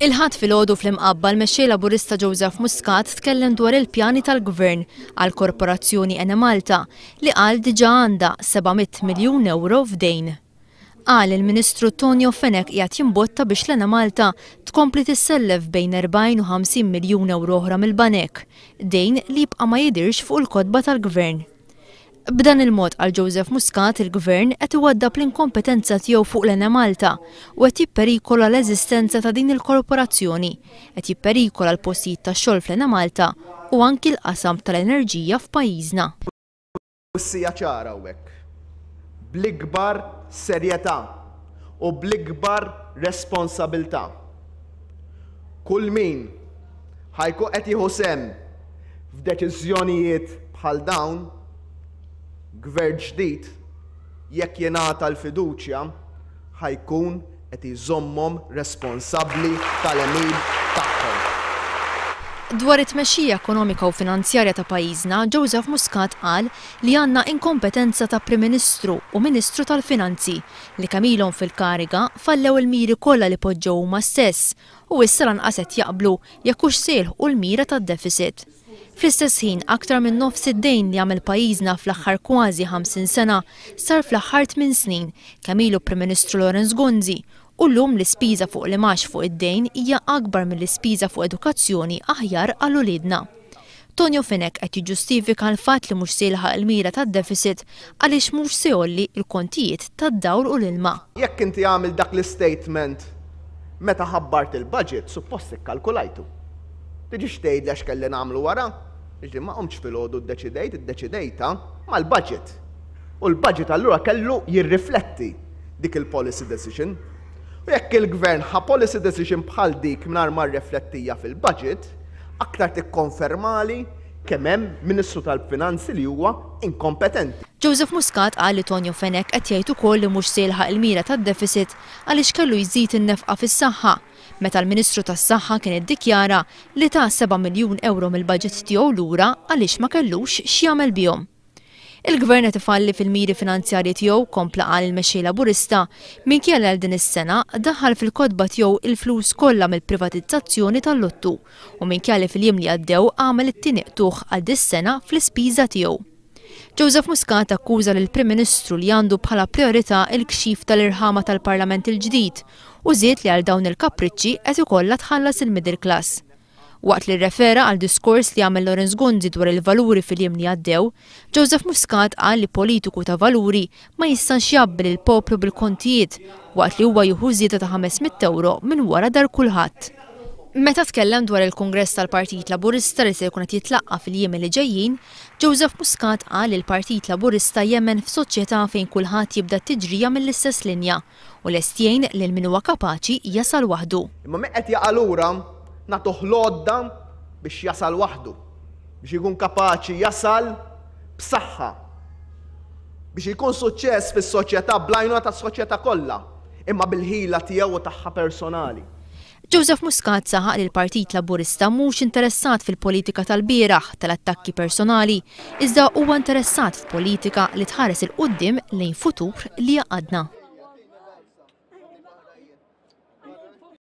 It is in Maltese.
Il-ħadd filgħodu fl-imqabba l-mexxej Laburista Joseph Muscat tkellem dwar il-pjani tal-Gvern għall korporazzjoni Enemalta li qal diġà għandha 700 miljun euro f'dejn. Qal il-Ministru Tonio Fenech qiegħed jimbotta biex l-Enemalta tkompli tissellef bejn 40 u 50 miljun euro oħra mill-banek, dejn li jibqa' ma jidhirx fuq il-kotba tal-Gvern. B'dan il-mod għal Joseph Muscat il-Gvern qed iwaddab l-inkompetenza tiegħu fuq l-Enemalta u qed jipperikola l-eżistenza ta' din il-korporazzjoni, qed jipperikola l-postijiet tax-xogħol fl-Enemalta u anki l-qasam tal-enerġija f'pajjiżna. Sija ċara hawnhekk, bl-ikbar serjetà u bl-ikbar responsabilità. Kull min ħajkun qed jieħu sehem f'deċiżjonijiet bħal dawn, Gvern ġdid jekk jingħata l-fiduċja ħajkun qed iżommhom responsabbli tal-għemil tagħhom. Dwar it-tmexxija ekonomika u finanzjarja ta' pajjiżna, Joseph Muscat qal li għandna inkompetenza ta' Prim Ministru u Ministru tal-Finanzi li kemm ilhom fil-kariga fallew il-miri kollha li poġġew huma stess u issa lanqas qed jaqblu jekk hux se jilħqu l-mira tad-deficit. Fl-istess ħin, aktar minn nofs id-dejn li għamel pajjiżna fl-aħħar kważi 50 sena sar fl-aħħar 8 snin kemm ilu Prim Ministru Laurence Gonzi u llum l-ispiża fuq l-imax fuq id-dejn hija akbar mill-ispiża fuq edukazzjoni aħjar għal uliedna. Tonio Fenech qed jiġġustifika l-fatt li mhux se jilħaq il-mira tad-deficit għaliex mhux se jolli l-kontijiet tad-dawr u l-ilma. Jekk inti għamil dak l-istatement meta ħabbart il-budget, suppost ikkalkulajtu. Tiġix tgħid għax kelli nagħmlu wara, jiġri ma qomx filgħodu iddeċidejta mal-budget. U l-budget allura kellu jirrifletti dik il-policy decision. U jekk il-Gvern ħa policy decision bħal dik mingħajr ma rriflettija fil-budget, aktar tikkonfermali kemm hemm Ministru tal-Finanzi li huwa inkompetenti. Joseph Muscat qal li Tonio Fenech qed jgħid ukoll li mhux se jilħaq il-mira tad-deficit għaliex kellu jżid in-nefqa fis-saħħa, meta l-Ministru tas-Saħħa kien iddikjara li ta' 7 miljun euro mill-budget tiegħu lura għaliex ma kellux x'jagħmel bihom. Il-Gvern qed ifalli fil-miri finanzjarji tiegħu kompla qal il-mexxej Laburista minkejja għal din is-sena daħħal fil-kotba tiegħu il-flus kollha mill-privatizzazzjoni tal-lottu u minkejja li fil-jiem li għaddew għamel it-tieni qtuħ għal dis-sena fl-ispiża tiegħu. Joseph Muscat akkuża lill-Prim Ministru li għandu bħala priorità il-kxif tal-irħama tal-Parlament il-ġdid u żied li għal dawn il-kapriċċi qed ikollha tħallas il-middle class. Waqt li rrefera għal diskors li għamel Laurence Gonzi dwar il-valuri fil-jiem li għaddew, Joseph Muscat qal li politiku ta' valuri ma jistax jabbel il-poplu bil-kontijiet waqt li huwa jieħu żieda ta' 500 euro minn wara dar kulħadd. Meta tkellem dwar il-Kongress tal-Partit Laburista li se jkun qed jitlaqqa fil-jiem li ġejjin, Joseph Muscat qal li l-Partit Laburista jemmen f'soċjetà fejn kulħadd jibda tiġrija mill-istess linja u lest jgħin lil min huwa kapaċi jasal waħdu. Imma min qed jaqa' lura nagħtuh lodda biex jasal waħdu, biex ikun kapaċi jasal b'saħħa, biex ikun suċċess fis-soċjetà bl-għajnuna tas-soċjetà kollha, imma bil-ħila tiegħu u tagħha personali. Joseph Muscat saħaq li l-Partit Laburista mhux interessat fil-politika tal-bieraħ tal-attakki personali, iżda huwa interessat f'politika li tħares il-qudiem lejn futur li jaqadna.